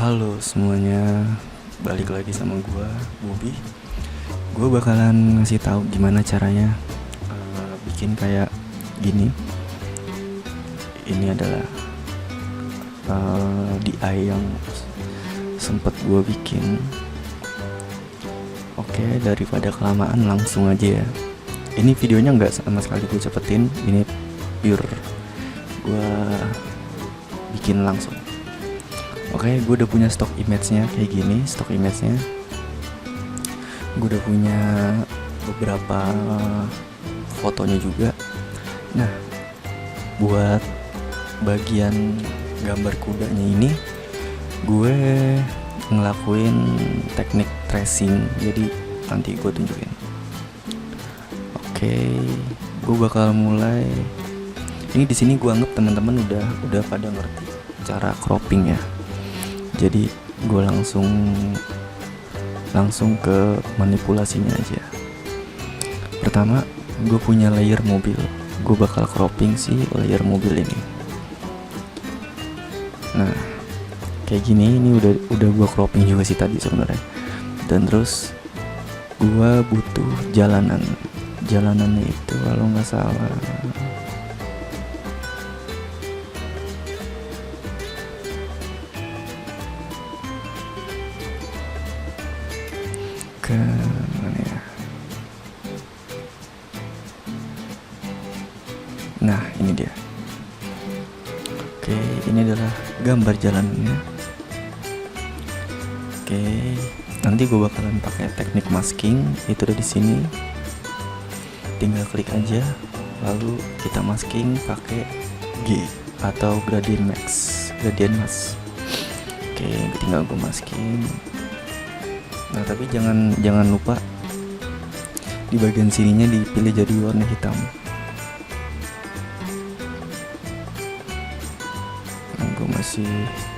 Halo semuanya, balik lagi sama gua, Bobi. Gua bakalan ngasih tahu gimana caranya bikin kayak gini. Ini adalah DIY yang sempet gua bikin. Oke, daripada kelamaan langsung aja ya. Ini videonya nggak sama sekali gue cepetin, ini pure gua bikin langsung. Oke, gue udah punya stok image-nya kayak gini, stok image-nya. Gue udah punya beberapa fotonya juga. Nah, buat bagian gambar kudanya ini, gue ngelakuin teknik tracing. Jadi nanti gue tunjukin. Oke, gue bakal mulai. Ini di sini gue anggap teman-teman udah pada ngerti cara cropping ya. Jadi gue langsung ke manipulasinya aja. Pertama, gue punya layer mobil. Gue bakal cropping si layer mobil ini. Nah, kayak gini, ini udah gue cropping juga sih tadi sebenarnya. Dan terus gue butuh jalanannya itu kalau nggak salah ke mana ya? Nah, ini dia. Oke, ini adalah gambar jalannya. Oke, nanti gue bakalan pakai teknik masking. Itu ada di sini. Tinggal klik aja, lalu kita masking pakai G atau gradient mask. Oke, tinggal gue masking. Nah, tapi jangan lupa di bagian sininya dipilih jadi warna hitam. Nah, gue masih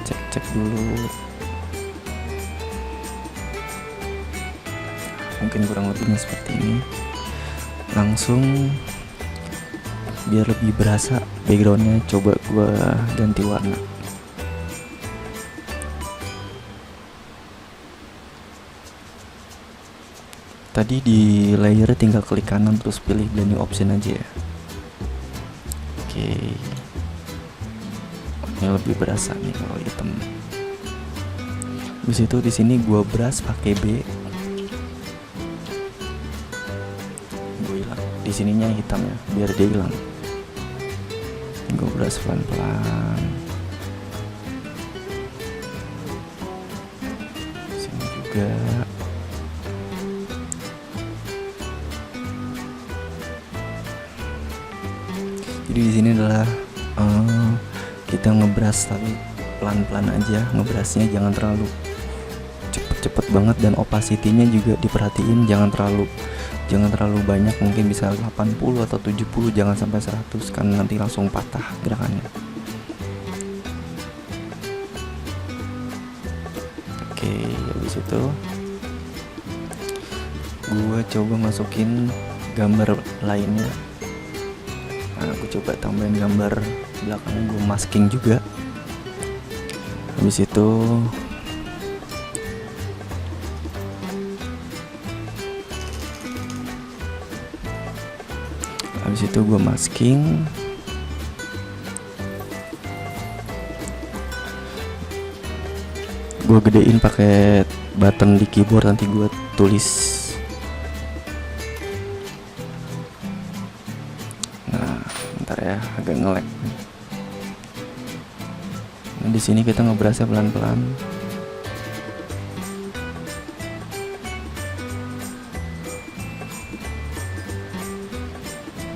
cek dulu. Mungkin kurang lebihnya seperti ini. Langsung biar lebih berasa backgroundnya, coba gue ganti warna. Tadi di layer tinggal klik kanan terus pilih blending option aja ya. Oke. Ini lebih berasa nih kalau hitam. Habis itu di sini gua brush pakai B. Gua hilang. Di sininya hitam ya, biar dia hilang. Gua brush pelan-pelan. Sini juga. Jadi di sini adalah kita ngebrush tapi pelan-pelan aja, ngebrashnya jangan terlalu cepet banget, dan opacity-nya juga diperhatiin jangan terlalu banyak, mungkin bisa 80 atau 70, jangan sampai 100 karena nanti langsung patah gerakannya. Oke, habis itu gua coba masukin gambar lainnya. Nah, aku coba tambahin gambar belakangnya, gue masking juga. Habis itu gue masking. Gue gedein pakai button di keyboard, nanti gue tulis. Bentar ya, agak nge-lag. Nah, di sini kita ngebrushnya pelan-pelan.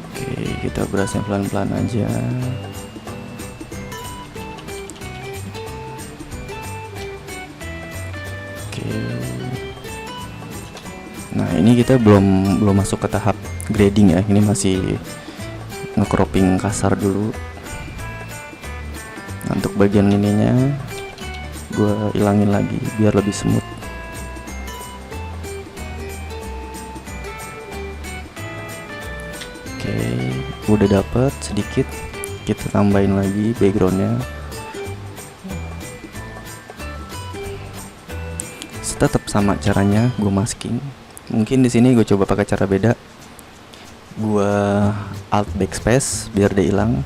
Oke, kita brushnya pelan-pelan aja. Oke. Nah, ini kita belum masuk ke tahap grading ya. Ini masih nge-cropping kasar dulu. Nah, untuk bagian ininya gue ilangin lagi biar lebih smooth. Oke, udah dapet sedikit. Kita tambahin lagi backgroundnya. tetap sama caranya gue masking. Mungkin di sini gue coba pakai cara beda. Gue alt backspace biar dia hilang.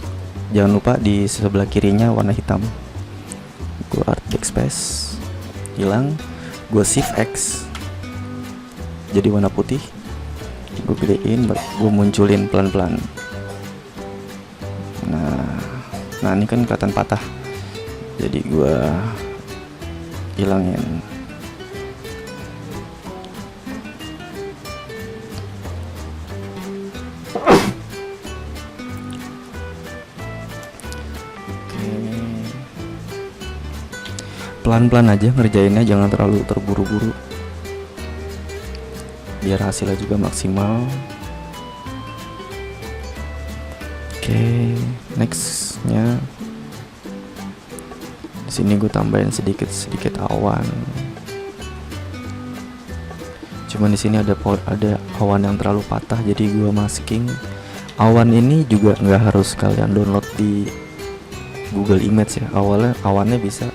Jangan lupa di sebelah kirinya warna hitam. Gue alt backspace hilang. Gue shift X jadi warna putih. Gue gedein, gue munculin pelan-pelan. Nah ini kan kelihatan patah, jadi gue hilangin. Pelan-pelan aja ngerjainnya, jangan terlalu terburu-buru biar hasilnya juga maksimal. Oke, nextnya di sini gue tambahin sedikit awan. Cuman di sini ada awan yang terlalu patah, jadi gue masking. Awan ini juga nggak harus kalian download di Google Image ya. Awannya bisa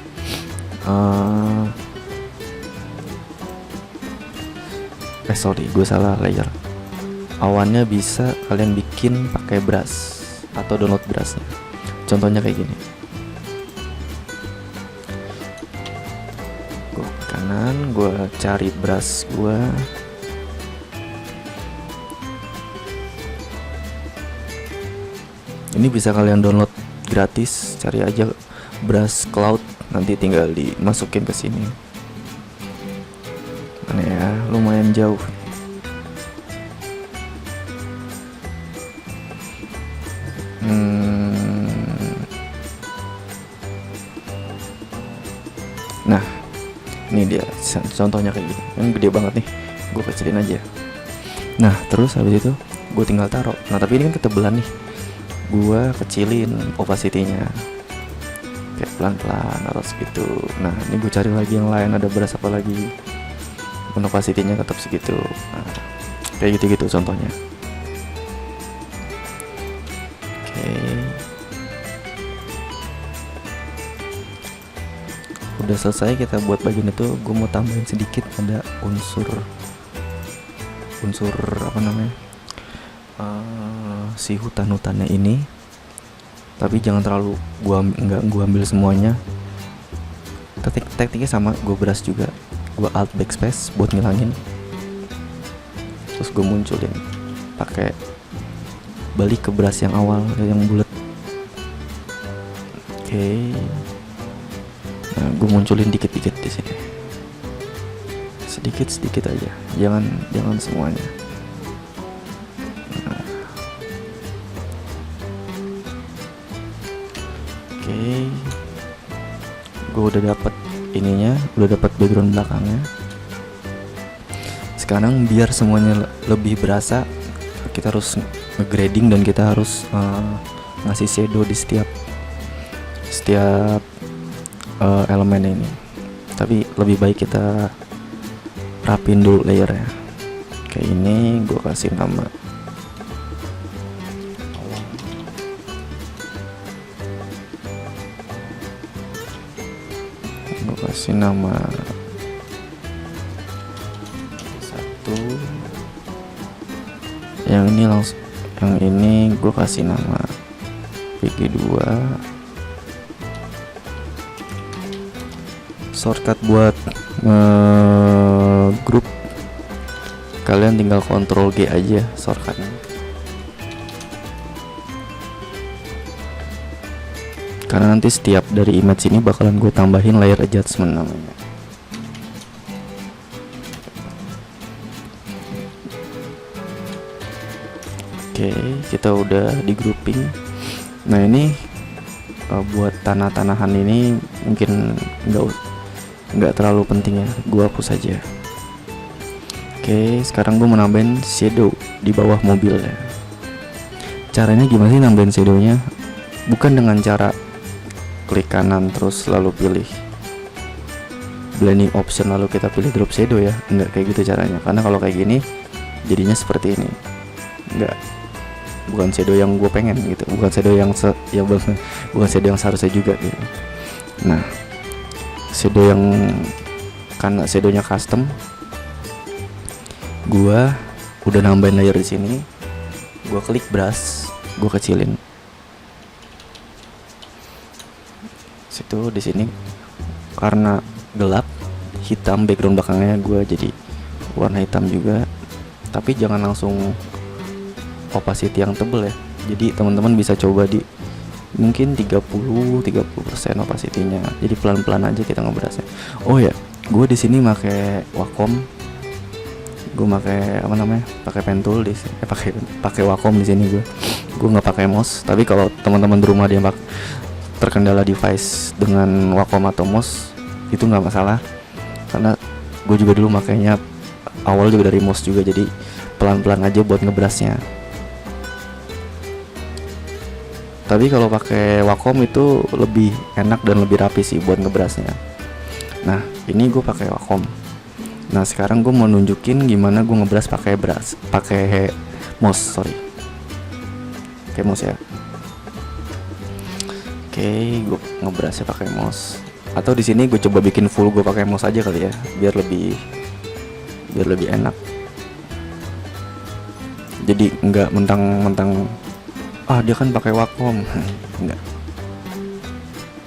gue salah layer. Awannya bisa kalian bikin pakai brush atau download brushnya. Contohnya kayak gini. Gue ke kanan, gue cari brush gue. Ini bisa kalian download gratis, cari aja brush cloud, nanti tinggal dimasukin ke sini. Mana ya, lumayan jauh. Nah, ini dia contohnya kayak gini. Yang gede banget nih, gue kecilin aja. Nah, terus habis itu gue tinggal taruh. Nah, tapi ini kan ketebelan nih, gue kecilin opacity-nya kayak pelan-pelan harus gitu. Nah, ini gue cari lagi yang lain, ada beras apa lagi, opacity-nya tetap segitu. Nah, kayak gitu-gitu contohnya. Oke. Udah selesai kita buat bagian itu. Gue mau tambahin sedikit, ada unsur apa namanya, si hutan-hutannya ini. Tapi jangan terlalu gua ambil semuanya. Tekniknya sama, gue brush juga. Gue alt backspace buat ngilangin, terus gue munculin pakai balik ke brush yang awal yang bulat. Oke. Nah, gue munculin dikit-dikit di sini, sedikit aja, jangan semuanya. Nah. Oke, gue udah dapat ininya, udah dapat background belakangnya. Sekarang biar semuanya lebih berasa, kita harus nge-grading dan kita harus ngasih shadow di setiap elemen ini. Tapi lebih baik kita rapin dulu layernya. Kayak ini gue kasih nama satu. Yang ini gue kasih nama PG2. Shortcut buat grup, kalian tinggal Ctrl G aja shortcutnya. Karena nanti setiap dari image ini bakalan gue tambahin layer adjustment namanya. Oke, kita udah di grouping. Nah, ini buat tanah-tanahan ini mungkin nggak terlalu penting ya, gue hapus aja. Oke, sekarang gue mau nambahin shadow di bawah mobil ya. Caranya gimana sih nambahin shadownya? Bukan dengan cara klik kanan terus lalu pilih blending option lalu kita pilih drop shadow ya, enggak kayak gitu caranya. Karena kalau kayak gini jadinya seperti ini, bukan shadow yang gue pengen gitu, bukan shadow yang bukan shadow yang seharusnya juga gitu. Nah, shadow yang karena shadownya custom, gua udah nambahin layer di sini. Gua klik brush, gua kecilin. Situ di sini karena gelap, hitam background belakangnya, gua jadi warna hitam juga. Tapi jangan langsung opacity yang tebel ya. Jadi teman-teman bisa coba di mungkin 30% opacity-nya. Jadi pelan-pelan aja kita ngeberasnya. Oh ya, gue di sini pakai Wacom. Gue pakai apa namanya? Pakai pen tool di sini. Pakai Wacom di sini gue. Gue nggak pakai mouse. Tapi kalau teman-teman di rumah dia terkendala device dengan Wacom atau mouse, itu nggak masalah. Karena gue juga dulu makainya awal juga dari mouse juga. Jadi pelan-pelan aja buat ngeberasnya. Tapi kalau pakai Wacom itu lebih enak dan lebih rapi sih buat ngeberasnya. Nah, ini gue pakai Wacom. Nah, sekarang gue mau nunjukin gimana gue ngeberas pakai mouse, pakai mouse ya. Oke, gue ngeberasnya pakai mouse. Atau di sini gue coba bikin full gue pakai mouse aja kali ya, biar lebih enak. Jadi nggak mentang-mentang dia kan pakai Wacom. Enggak.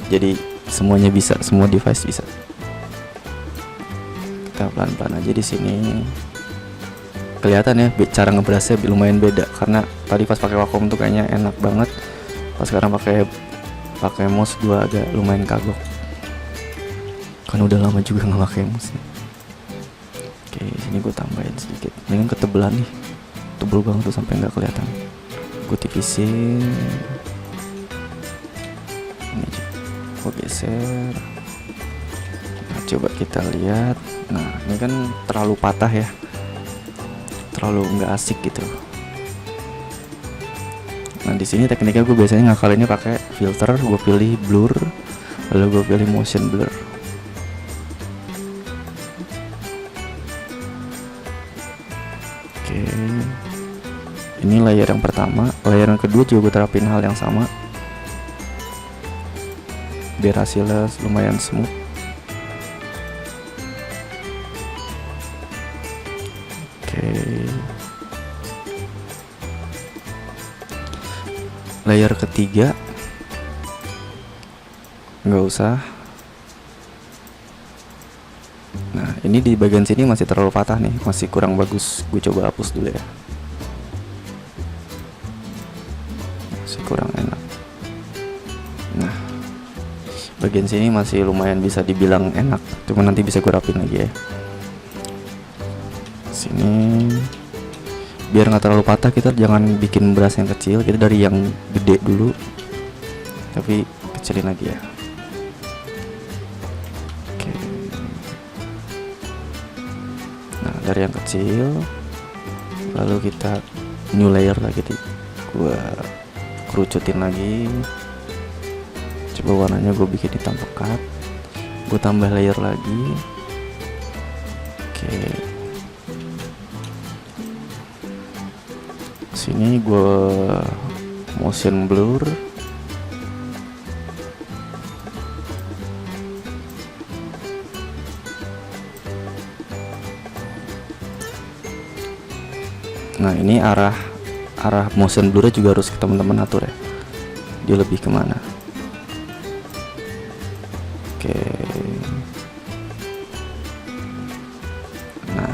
Jadi semuanya bisa, semua device bisa. Kita pelan-pelan aja di sini. Kelihatan ya cara ngeberasnya lumayan beda, karena tadi pas pakai Wacom tuh kayaknya enak banget. Pas sekarang pakai mouse gua agak lumayan kagok. Kan udah lama juga nggak pakai mouse. Oke, sini gue tambahin sedikit. Ini kan ketebelan nih, tebel banget tuh sampai nggak kelihatan. Gue tipisin. Ini gue geser. Nah, coba kita lihat. Nah, ini kan terlalu patah ya, terlalu nggak asik gitu. Nah, di sini tekniknya gue biasanya ngakalinnya pakai filter. Gue pilih blur, lalu gue pilih motion blur. Oke, ini layer yang pertama. Layer yang kedua juga gue terapin hal yang sama, biar hasilnya lumayan smooth. Oke, layer ketiga nggak usah. Nah, ini di bagian sini masih terlalu patah nih, masih kurang bagus. Gue coba hapus dulu ya, masih kurang enak. Nah, bagian sini masih lumayan bisa dibilang enak, cuma nanti bisa gue rapin lagi ya. Sini biar nggak terlalu patah, kita jangan bikin beras yang kecil, kita dari yang gede dulu tapi kecilin lagi ya. Oke, nah dari yang kecil lalu kita new layer lagi, gua kerucutin lagi. Coba warnanya gue bikin hitam pekat, gue tambah layer lagi. Oke, sini gue motion blur. Nah, ini arah motion blurnya juga harus teman-teman atur ya, dia lebih kemana. Oke, nah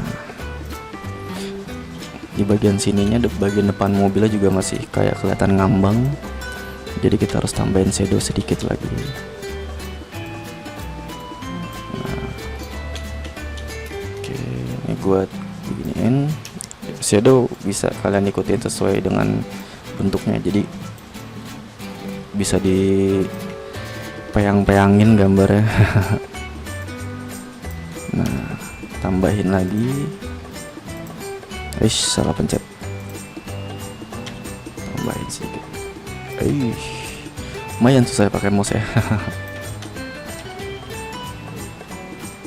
di bagian sininya, bagian depan mobilnya juga masih kayak kelihatan ngambang, jadi kita harus tambahin shadow sedikit lagi. Nah, oke, ini gue beginiin. Shadow bisa kalian ikutin sesuai dengan bentuknya, jadi bisa di peyang-peyangin gambarnya. Nah, tambahin lagi. Salah pencet. Tambahin sedikit. Lumayan susah pakai mouse ya.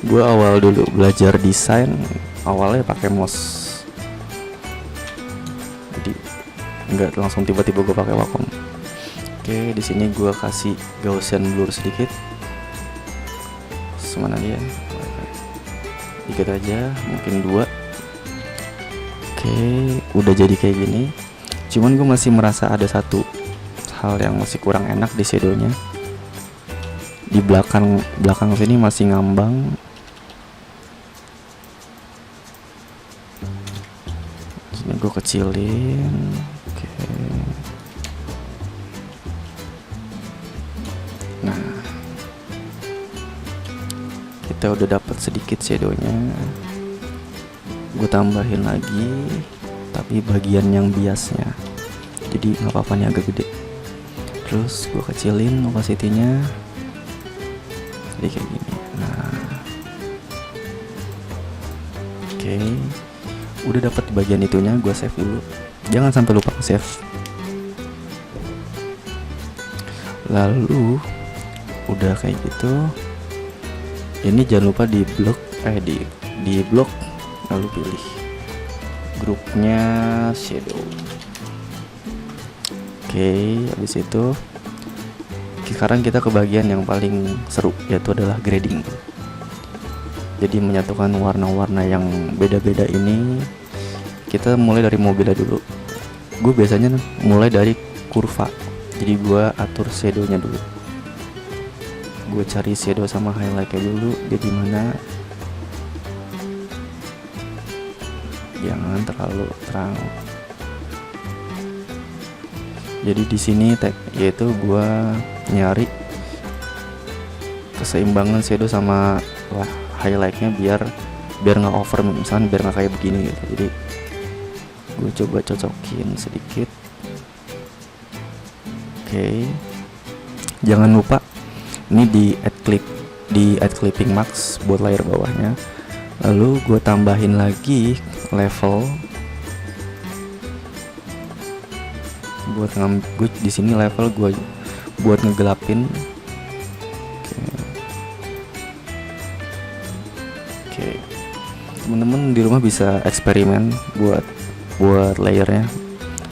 Gue awal dulu belajar desain, awalnya pakai mouse, jadi nggak langsung tiba-tiba gue pakai Wacom. Oke, di sini gue kasih Gaussian blur sedikit. Semana dia. dikit aja, mungkin 2. Oke, udah jadi kayak gini. Cuman gue masih merasa ada satu hal yang masih kurang enak di shadownya. Di belakang sini masih ngambang. Sini gue kecilin. Oke. Nah, kita udah dapat sedikit shadownya. Gue tambahin lagi, tapi bagian yang biasnya, jadi nggak apa-apa nih agak gede. Terus gue kecilin opacity-nya jadi kayak gini. Nah, oke, udah dapat bagian itunya. Gue save dulu, jangan sampai lupa save. Lalu udah kayak gitu, ini jangan lupa di blok di blok, lalu pilih grupnya shadow. Oke, habis itu sekarang kita ke bagian yang paling seru, yaitu adalah grading. Jadi menyatukan warna-warna yang beda-beda ini. Kita mulai dari mobilnya dulu. Gue biasanya mulai dari kurva, jadi gue atur shadownya dulu. Gue cari shadow sama highlightnya dulu, dia dimana, jangan terlalu terang. Jadi di sini yaitu gua nyari keseimbangan shadow sama highlightnya biar nggak over, misalnya biar nggak kayak begini gitu. Jadi gue coba cocokin sedikit. Oke, jangan lupa ini di add clipping max buat layer bawahnya. Lalu gue tambahin lagi level buat gue di sini, level gue buat ngegelapin. Oke. Temen-temen di rumah bisa eksperimen buat layernya,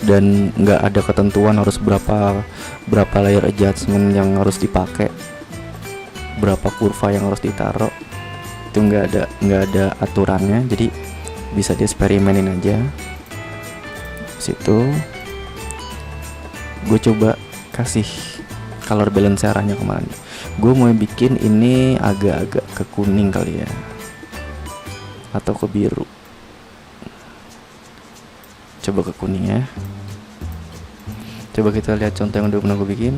dan nggak ada ketentuan harus berapa layer adjustment yang harus dipakai, berapa kurva yang harus ditaruh. Itu nggak ada aturannya, jadi bisa dieksperimenin aja. Situ gue coba kasih color balance arahnya kemana. Gue mau bikin ini agak-agak ke kuning kali ya, atau ke biru. Coba ke kuning ya. Coba kita lihat contoh yang udah pernah gue bikin.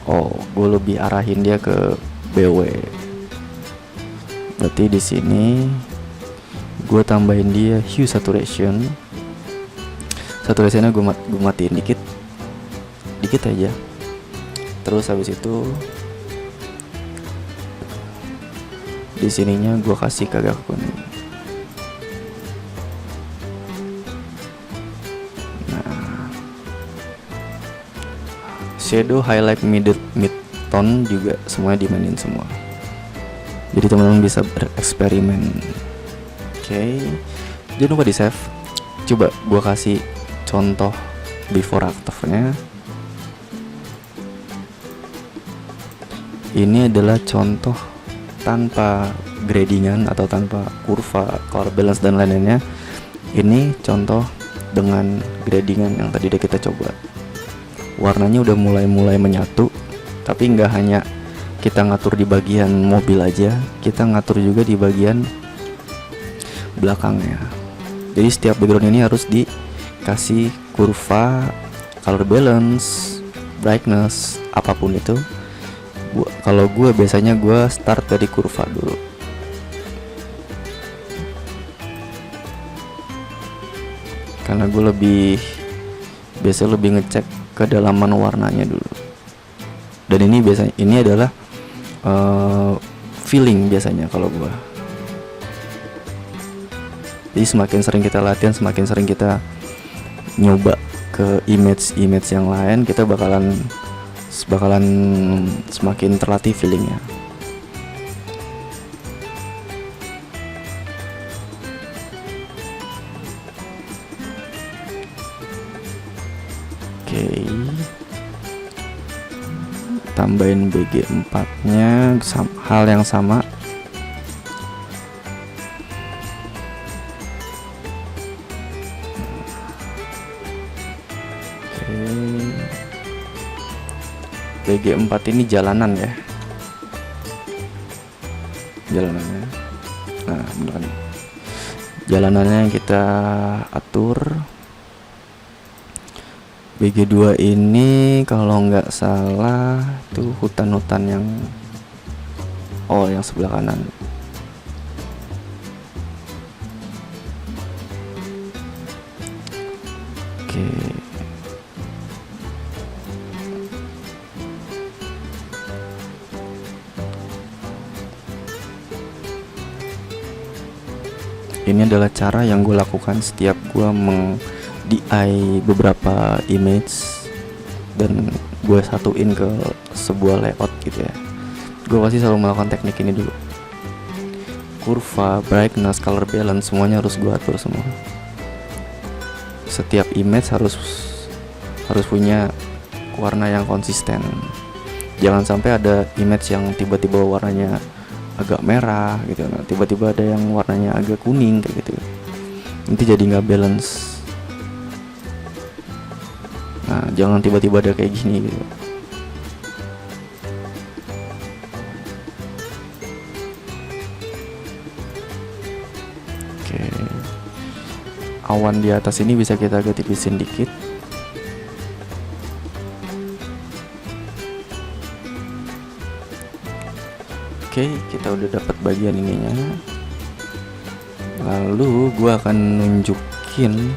Oh, gue lebih arahin dia ke BW. Berarti di sini gue tambahin dia hue saturation. Saturationnya gue matiin dikit aja. Terus habis itu di sininya gue kasih kagak kuning. Nah, shadow, highlight, mid tone juga semuanya dimainin semua. Jadi teman-teman bisa bereksperimen. Oke, jangan lupa di save. Coba gue kasih contoh before afternya. Ini adalah contoh tanpa gradingan atau tanpa kurva, color balance dan lain-lainnya. Ini contoh dengan gradingan yang tadi udah kita coba. Warnanya udah mulai menyatu, tapi nggak hanya kita ngatur di bagian mobil aja, kita ngatur juga di bagian belakangnya. Jadi setiap background ini harus dikasih kurva, color balance, brightness, apapun itu. Kalau gue biasanya gue start dari kurva dulu. Karena gue biasanya lebih ngecek kedalaman warnanya dulu. Dan ini adalah feeling biasanya kalau gue. Jadi semakin sering kita latihan, semakin sering kita nyoba ke image yang lain, kita bakalan semakin terlatih feelingnya. Oke, tambahin BG4 nya hal yang sama. BG4 ini jalanan ya, jalanannya. Nah beneran jalanannya kita atur. BG2 ini kalau nggak salah tuh hutan-hutan yang yang sebelah kanan. Oke. Ini adalah cara yang gue lakukan setiap gue meng-DI beberapa image dan gue satuin ke sebuah layout gitu ya. Gue pasti selalu melakukan teknik ini dulu. Kurva, brightness, color balance, semuanya harus gue atur semua. Setiap image harus punya warna yang konsisten. Jangan sampai ada image yang tiba-tiba warnanya agak merah gitu, nah tiba-tiba ada yang warnanya agak kuning kayak gitu, nanti jadi nggak balance. Nah jangan tiba-tiba ada kayak gini gitu. Oke, awan di atas ini bisa kita agak tipisin dikit. Oke, kita udah dapat bagian ininya. Lalu gua akan nunjukin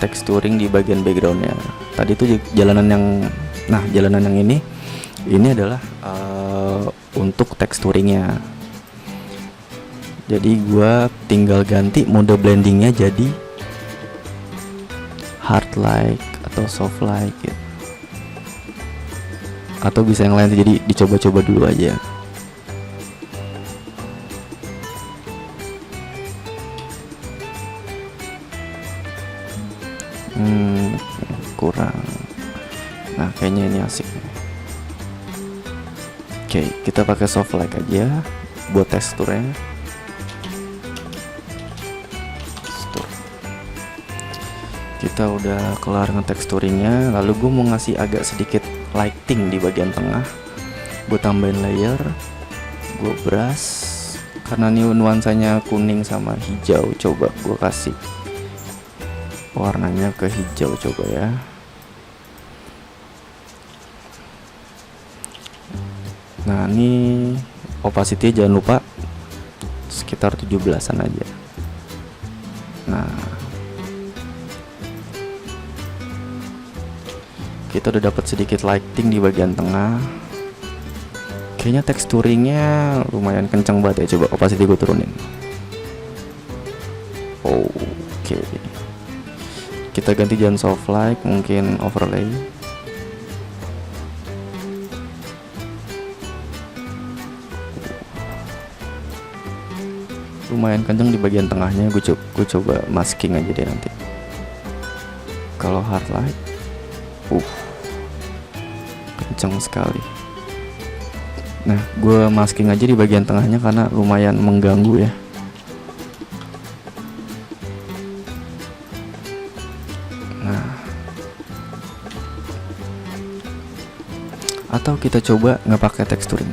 texturing di bagian backgroundnya. Tadi tuh jalanan yang ini adalah untuk texturingnya. Jadi gua tinggal ganti mode blendingnya jadi hard light atau soft light gitu. Atau bisa yang lain, jadi dicoba-coba dulu aja. Kurang. Nah kayaknya ini asik. Oke, kita pakai soft light aja buat teksturnya. Kita udah kelar nge-texturingnya. Lalu gue mau ngasih agak sedikit lighting di bagian tengah. Gue tambahin layer, gue brush. Karena ini nuansanya kuning sama hijau, coba gue kasih warnanya ke hijau coba ya. Nah ini opacity jangan lupa sekitar 17an aja. Nah kita udah dapat sedikit lighting di bagian tengah. Kayaknya teksturingnya lumayan kencang banget ya. Coba opacity gue turunin. Oke. Kita ganti jangan soft light, mungkin overlay. Lumayan kencang di bagian tengahnya. Gue coba masking aja deh nanti. Kalau hard light, kencang sekali. Nah, gue masking aja di bagian tengahnya karena lumayan mengganggu ya. Nah, atau kita coba nggak pakai texturing.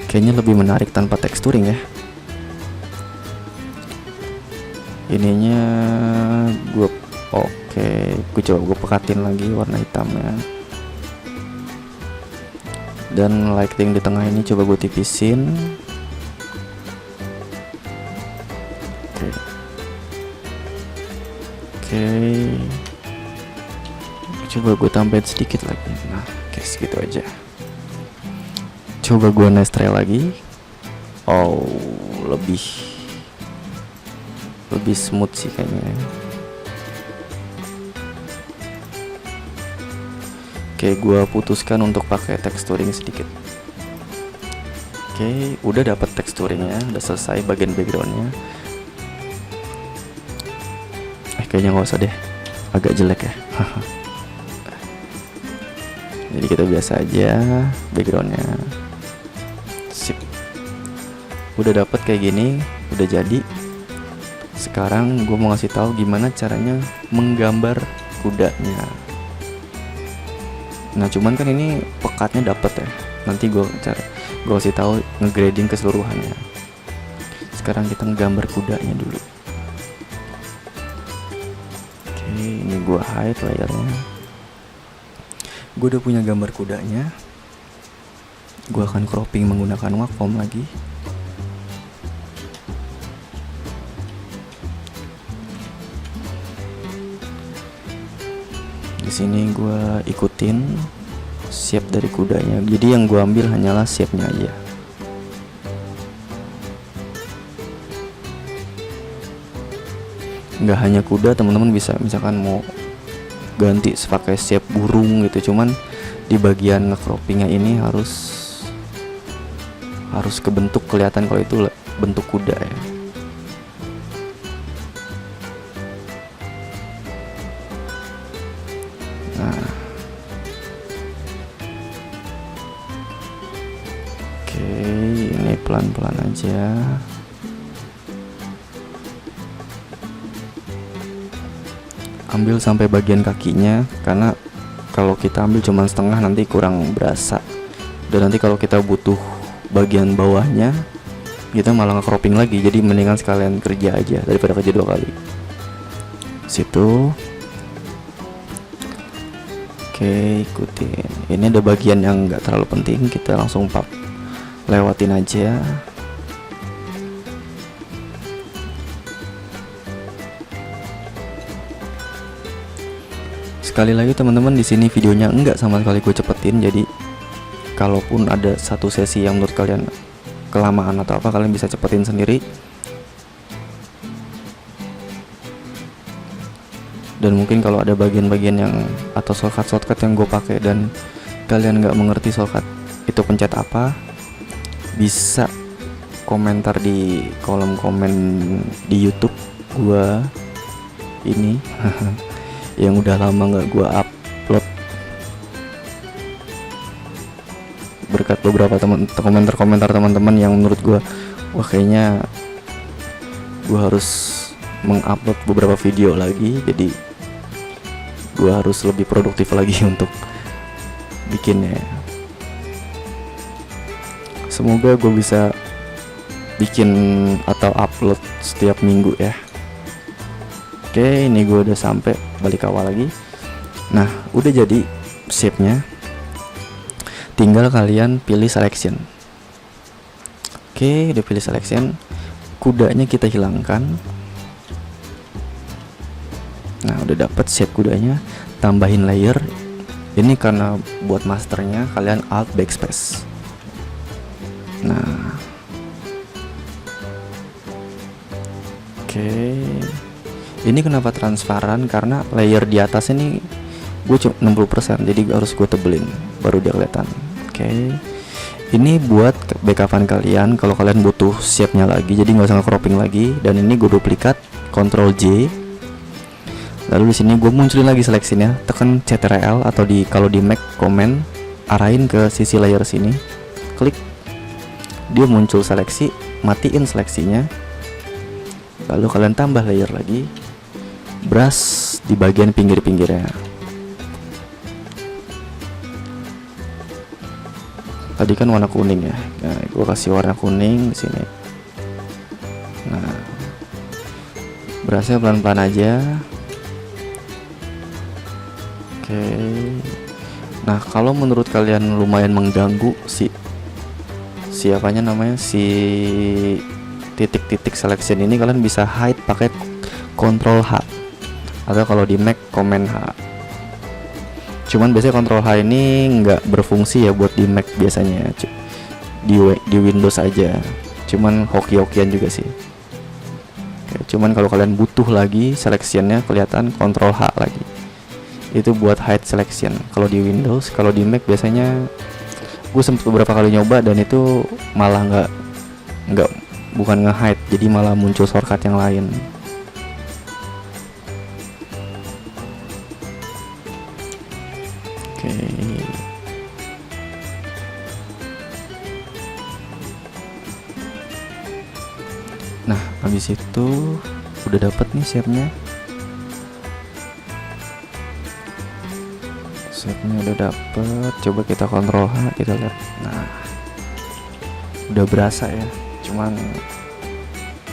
Kayaknya lebih menarik tanpa texturing ya. Ininya gue gue coba gue pekatin lagi warna hitamnya. Dan lighting di tengah ini coba gue tipisin. Oke. Coba gue tambahin sedikit lagi. Nah, segitu aja. Coba gue nice lagi. Lebih smooth sih kayaknya. Oke, gue putuskan untuk pakai texturing sedikit. Oke, udah dapat texturingnya, udah selesai bagian backgroundnya. Kayaknya nggak usah deh, agak jelek ya. Jadi kita biasa aja backgroundnya. Sip. Udah dapat kayak gini, udah jadi. sekarang gue mau ngasih tahu gimana caranya menggambar kudanya. Nah cuman kan ini pekatnya dapet ya, nanti gue kasih tahu ngegrading keseluruhannya. Sekarang kita nggambar kudanya dulu. Oke, ini gue hide layarnya. Gue udah punya gambar kudanya. Gue akan cropping menggunakan Wacom lagi. Di sini gue ikutin shape dari kudanya. Jadi yang gue ambil hanyalah shape-nya aja. Nggak hanya kuda, teman-teman bisa misalkan mau ganti pakai shape burung gitu. Cuman di bagian nge-croppingnya ini harus kebentuk, kelihatan kalau itu bentuk kuda ya. Nah, oke, ini pelan-pelan aja. Ambil sampai bagian kakinya, karena kalau kita ambil cuma setengah nanti kurang berasa. Dan nanti kalau kita butuh bagian bawahnya, kita malah nge-cropping lagi. Jadi mendingan sekalian kerja aja daripada kerja 2 kali. Situ. Oke, ikutin. Ini ada bagian yang nggak terlalu penting, kita langsung lewatin aja. Sekali lagi teman-teman, di sini videonya enggak sama sekali gue cepetin. Jadi kalaupun ada satu sesi yang menurut kalian kelamaan atau apa, kalian bisa cepetin sendiri. Dan mungkin kalau ada bagian-bagian yang atau shortcut yang gue pakai dan kalian nggak mengerti shortcut itu pencet apa, bisa komentar di kolom komen di YouTube gue ini yang udah lama nggak gue upload. Berkat beberapa komentar teman-teman yang menurut gue, wah kayaknya gue harus mengupload beberapa video lagi, jadi gue harus lebih produktif lagi untuk bikinnya. Semoga gue bisa bikin atau upload setiap minggu ya. Oke, ini gue udah sampai balik awal lagi. Nah, udah jadi shape-nya. Tinggal kalian pilih selection. Oke, udah pilih selection. Kudanya kita hilangkan. Nah, udah dapet shape kudanya. Tambahin layer. Ini karena buat masternya kalian alt backspace. Nah, oke. Ini kenapa transparan? Karena layer di atas ini gue cuma 60%, jadi harus gue tebelin baru dia kelihatan. Oke. Ini buat backupan kalian kalau kalian butuh shape-nya lagi, jadi nggak usah cropping lagi. Dan ini gue duplikat, Ctrl J. Lalu di sini gue munculin lagi seleksinya, tekan Ctrl atau kalau di Mac Command, arahin ke sisi layer sini, klik, dia muncul seleksi, matiin seleksinya. Lalu kalian tambah layer lagi, brush di bagian pinggir-pinggirnya. Tadi kan warna kuning ya, nah, gue kasih warna kuning di sini. Nah, brushnya pelan-pelan aja. Oke. Nah, kalau menurut kalian lumayan mengganggu si titik-titik selection ini, kalian bisa hide pakai Ctrl H atau kalau di Mac Command H. Cuman biasanya Ctrl H ini nggak berfungsi ya buat di Mac, biasanya di Windows aja. Cuman hoki-hokian juga sih. Oke, cuman kalau kalian butuh lagi selectionnya kelihatan, Ctrl H lagi. Itu buat hide selection kalau di Windows. Kalau di Mac biasanya gue sempat beberapa kali nyoba dan itu malah bukan nge-hide, jadi malah muncul shortcut yang lain. Oke. Nah, habis itu udah dapet nih shape-nya. Shape-nya udah dapet. Coba kita kontrol H, kita lihat. Nah, udah berasa ya, cuman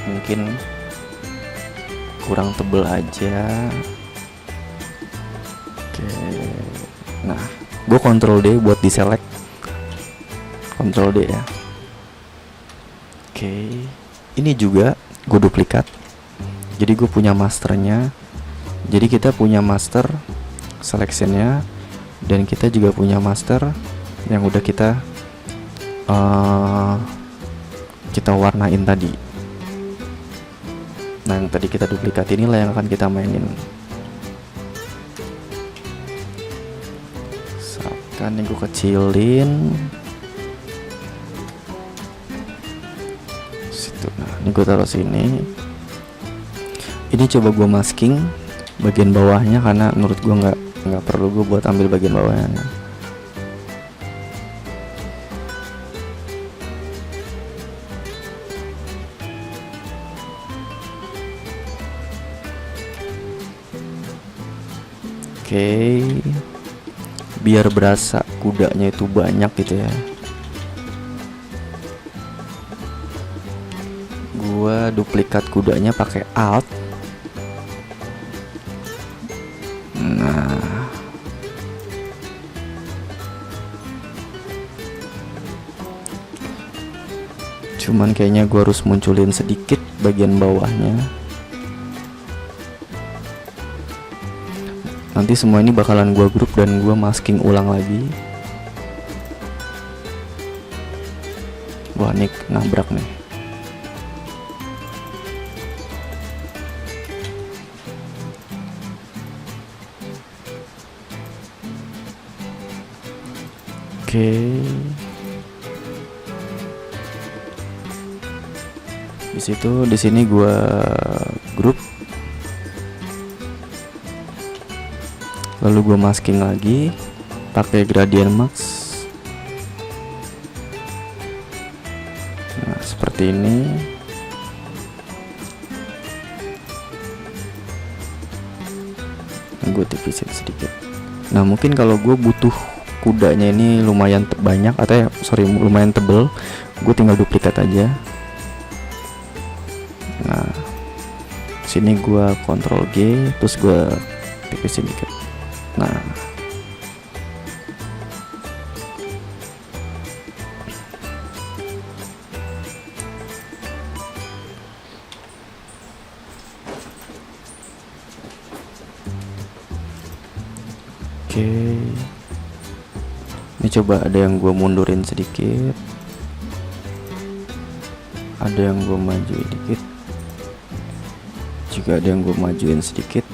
mungkin kurang tebel aja. Oke, nah gue Ctrl D buat diselect. Ctrl D ya. Oke, ini juga gue duplikat. Jadi gue punya masternya. Jadi kita punya master selectionnya, dan kita juga punya master yang udah kita warnain tadi. Nah, yang tadi kita duplikat inilah yang akan kita mainin. Misalkan ini gue kecilin situ. Nah, ini gue taruh sini. Ini coba gue masking bagian bawahnya, karena menurut gue nggak perlu gue buat ambil bagian bawahnya. Oke, biar berasa kudanya itu banyak gitu ya. Gua duplikat kudanya pakai Alt. Nah, cuman kayaknya gua harus munculin sedikit bagian bawahnya. Nanti semua ini bakalan gua grup dan gua masking ulang lagi. Wah, nih nabrak nih. Oke. Di sini gua grup. Lalu gue masking lagi pakai gradient max. Nah, seperti ini. Gue tipisin sedikit. Nah, mungkin kalau gue butuh kudanya ini lumayan banyak, atau lumayan tebel, gue tinggal duplikat aja. Nah, sini gue Ctrl G, terus gue tipisin dikit. Nah, oke, ini coba ada yang gue mundurin sedikit, ada yang gue majuin dikit, juga ada yang gue majuin sedikit.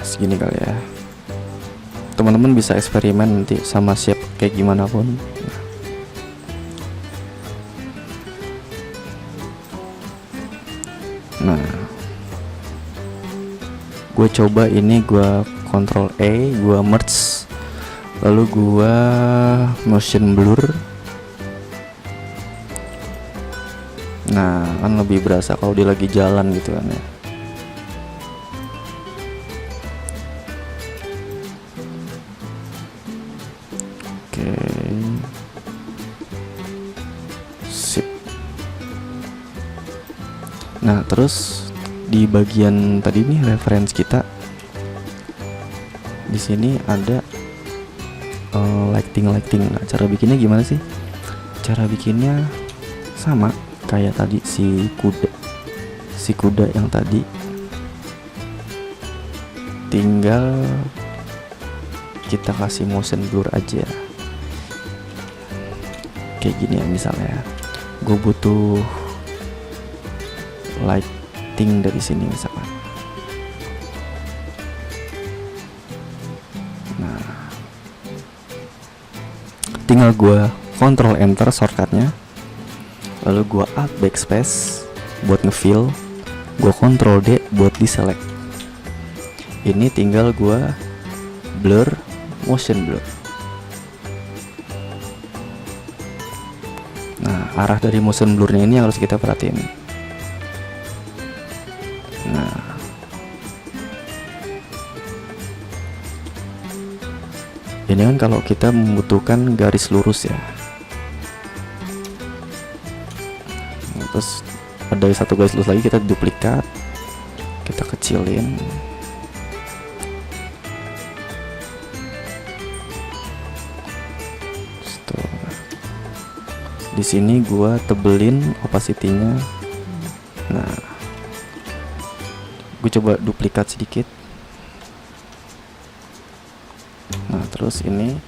Segini kali ya. Teman-teman bisa eksperimen nanti sama shape kayak gimana pun. Nah, gue coba ini, gue Ctrl E, gue merge, lalu gue motion blur. Nah, kan lebih berasa kalau dia lagi jalan gitu kan ya. Sip. Nah, terus di bagian tadi nih reference kita, di sini ada lighting. Nah, cara bikinnya gimana sih? Cara bikinnya sama kayak tadi si kuda yang tadi, tinggal kita kasih motion blur aja kayak gini ya. Misalnya gue butuh lighting dari sini misalkan. Nah, tinggal gue Ctrl Enter shortcutnya, lalu gue Alt Backspace buat ngefill, gue Ctrl D buat deselect. Ini tinggal gue blur, motion blur. Nah, arah dari motion blurnya ini yang harus kita perhatiin. Jangan-jangan kalau kita membutuhkan garis lurus ya. Nah, terus ada satu garis lurus lagi, kita duplikat, kita kecilin. Di sini gua tebelin opacity-nya. Nah, gue coba duplikat sedikit. Nah, terus ini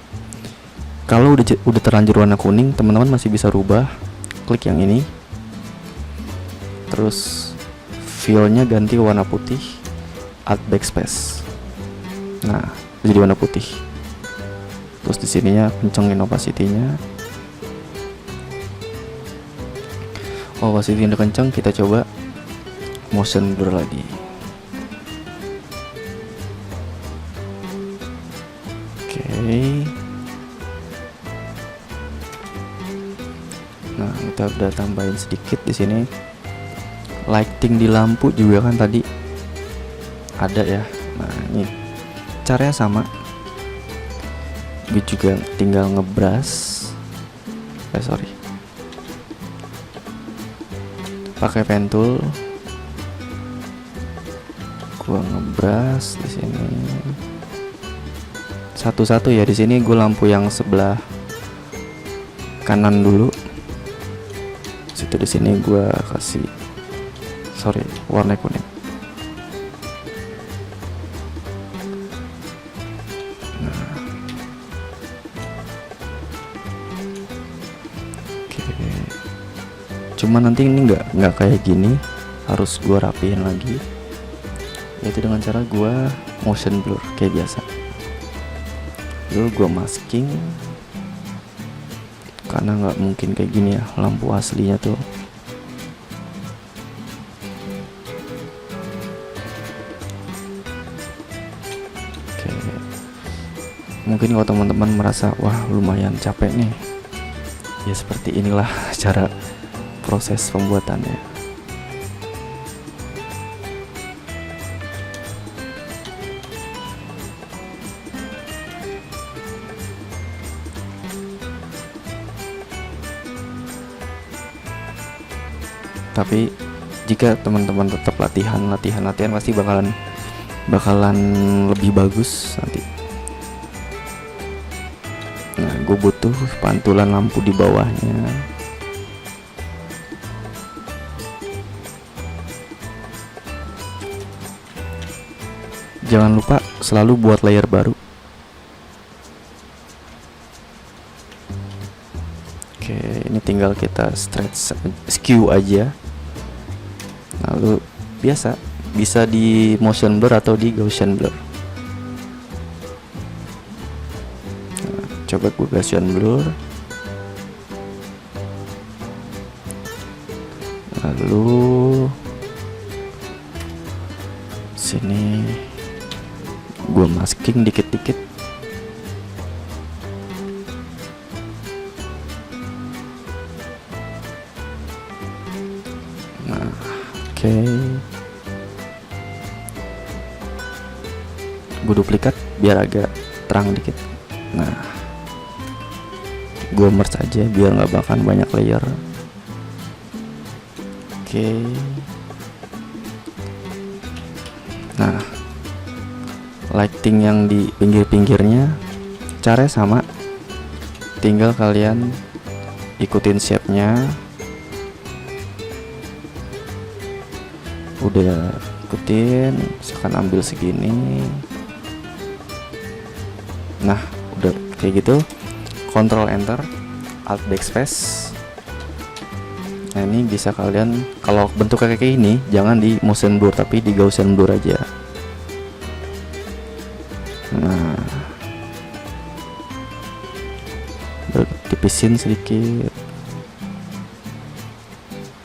kalau udah terlanjur warna kuning, teman-teman masih bisa rubah. Klik yang ini. Terus fill-nya ganti warna putih, Alt Backspace. Nah, jadi warna putih. Terus di sininya kencengin opacity-nya. Opacity udah kenceng, kita coba motion blur lagi. Oke. Nah, kita udah tambahin sedikit di sini. Lighting di lampu juga kan tadi ada ya. Nah, ini caranya sama. Gue juga tinggal ngebrush. Pakai pen tool, gua ngebrush di sini satu-satu ya. Di sini gua lampu yang sebelah kanan dulu. Situ di sini gua kasih warna kuning. Nah, oke. Cuma nanti ini nggak kayak gini, harus gua rapihin lagi, yaitu dengan cara gua motion blur kayak biasa. Lalu gua masking, karena nggak mungkin kayak gini ya lampu aslinya tuh. Oke, mungkin kalau teman-teman merasa wah lumayan capek nih, ya seperti inilah cara proses pembuatannya. Tapi jika teman-teman tetap latihan pasti bakalan lebih bagus nanti. Nah, gue butuh pantulan lampu di bawahnya. Jangan lupa selalu buat layer baru. Oke, ini tinggal kita stretch skew aja. Lalu biasa bisa di motion blur atau di Gaussian blur. Nah, coba gue Gaussian blur. Lalu sini gue masking dikit-dikit. Nah, oke. Gue duplikat biar agak terang dikit. Nah, gue merge aja biar nggak bakal banyak layer. Oke. Nah, lighting yang di pinggir-pinggirnya caranya sama, tinggal kalian ikutin shape-nya. Udah ikutin, misalkan ambil segini. Nah, udah kayak gitu, Ctrl Enter, Alt Backspace. Nah, ini bisa kalian, kalau bentuknya kayak ini jangan di motion blur tapi di Gaussian blur aja. Nah, tipisin sedikit.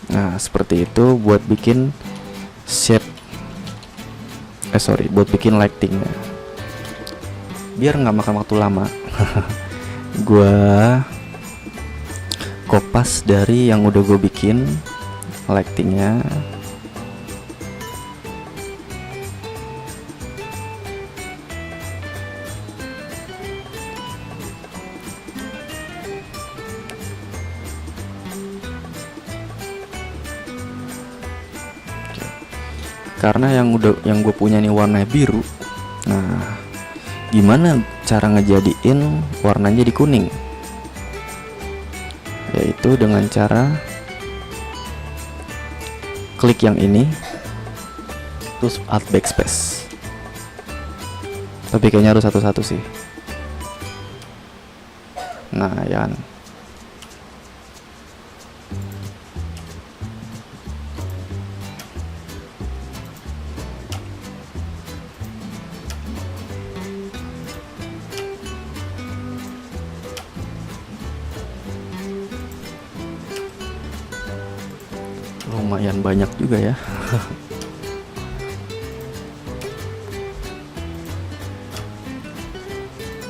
Nah, seperti itu buat bikin shape. Buat bikin lightingnya. Biar nggak makan waktu lama. Gua kopas dari yang udah gue bikin lightingnya. Karena yang gue punya nih warna biru. Nah, gimana cara ngejadiin warnanya di kuning? Yaitu dengan cara klik yang ini, terus alt backspace. Tapi kayaknya harus satu-satu sih. Nah, ya kan. Lumayan banyak juga ya.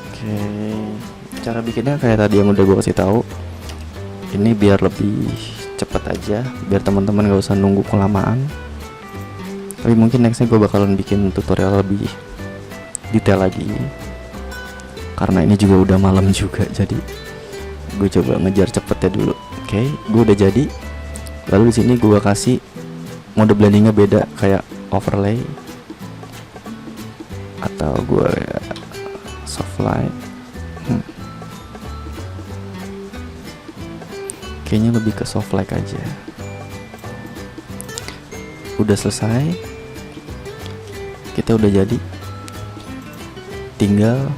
Oke, cara bikinnya kayak tadi yang udah gue kasih tahu. Ini biar lebih cepet aja, biar teman-teman gak usah nunggu kelamaan. Tapi mungkin nextnya gue bakalan bikin tutorial lebih detail lagi. Karena ini juga udah malam juga, jadi gue coba ngejar cepetnya dulu. Oke, gue udah jadi. Lalu di sini gue kasih mode blendingnya beda, kayak overlay atau gue soft light. Kayaknya lebih ke soft light aja. Udah selesai, kita udah jadi. Tinggal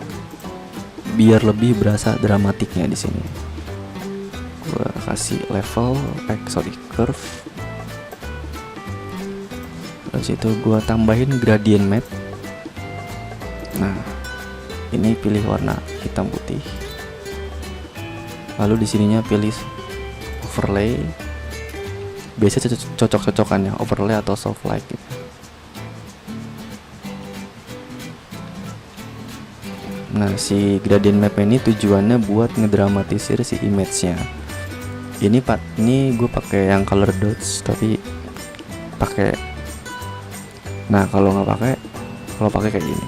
biar lebih berasa dramatiknya di sini. Gua kasih level, curve. Terus itu gua tambahin gradient map. Nah, ini pilih warna hitam putih. Lalu di sininya pilih overlay. Biasanya cocok-cocokannya overlay atau soft light gitu. Nah, si gradient map ini tujuannya buat ngedramatisir si image-nya. Ini gue pakai yang color dots, tapi pakai. Nah, kalau pakai kayak gini.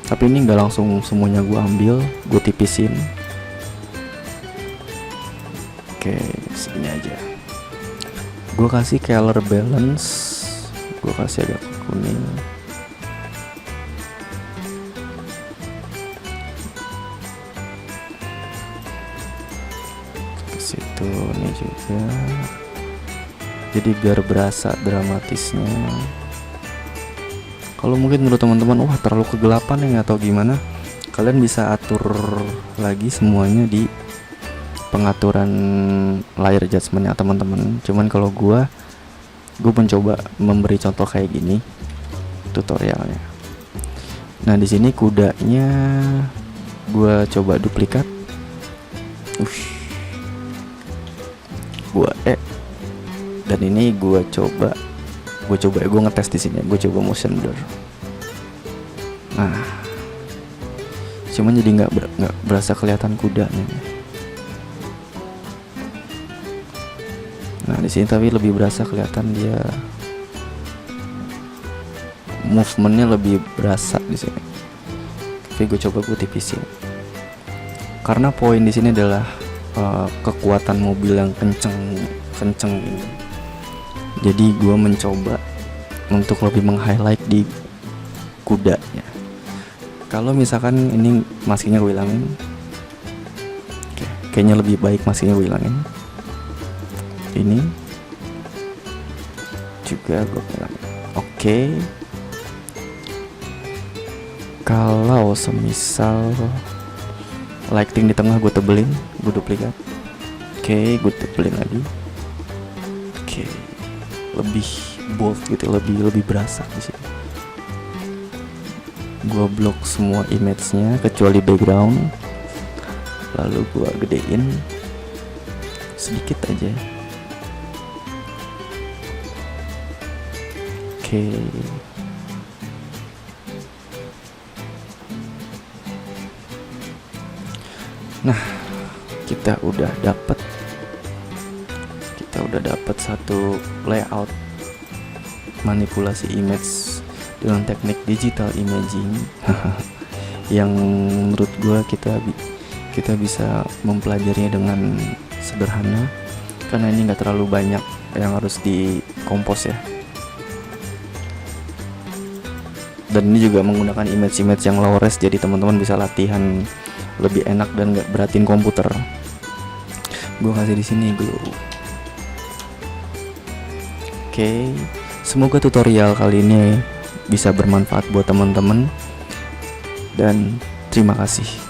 Tapi ini nggak langsung semuanya gue ambil, gue tipisin. Oke, segini aja. Gue kasih color balance, gue kasih agak kuning. Situ nih juga, jadi biar berasa dramatisnya. Kalau mungkin menurut teman-teman wah terlalu kegelapan ya atau gimana, kalian bisa atur lagi semuanya di pengaturan layer adjustmentnya teman-teman. Cuman kalau gue mencoba memberi contoh kayak gini tutorialnya. Nah, di sini kudanya gue coba duplikat. Dan ini gue ngetes di sini. Gue coba motion blur. Nah, cuman jadi nggak berasa kelihatan kudanya. Nah, di sini tapi lebih berasa kelihatan dia movementnya lebih berasa di sini. Tapi gue coba tipisin. Karena poin di sini adalah kekuatan mobil yang kenceng ini. Jadi gue mencoba untuk lebih meng-highlight di kudanya. Kalau misalkan ini maskingnya gue hilangin, kayaknya lebih baik maskingnya gue hilangin. Ini juga gue hilangin. Oke. Kalau semisal lighting di tengah gue tebelin, gue duplikat. Oke, gue tebelin lagi. Oke, lebih bold gitu, lebih berasa di sini. Gue blok semua image-nya kecuali background. Lalu gue gedein sedikit aja. Oke. Nah, kita udah dapat satu layout manipulasi image dengan teknik digital imaging yang menurut gue kita bisa mempelajarinya dengan sederhana karena ini nggak terlalu banyak yang harus dikompos ya. Dan ini juga menggunakan image yang low res, jadi teman-teman bisa latihan lebih enak dan nggak beratin komputer. Gue kasih di sini dulu. Oke, semoga tutorial kali ini bisa bermanfaat buat teman-teman, dan terima kasih.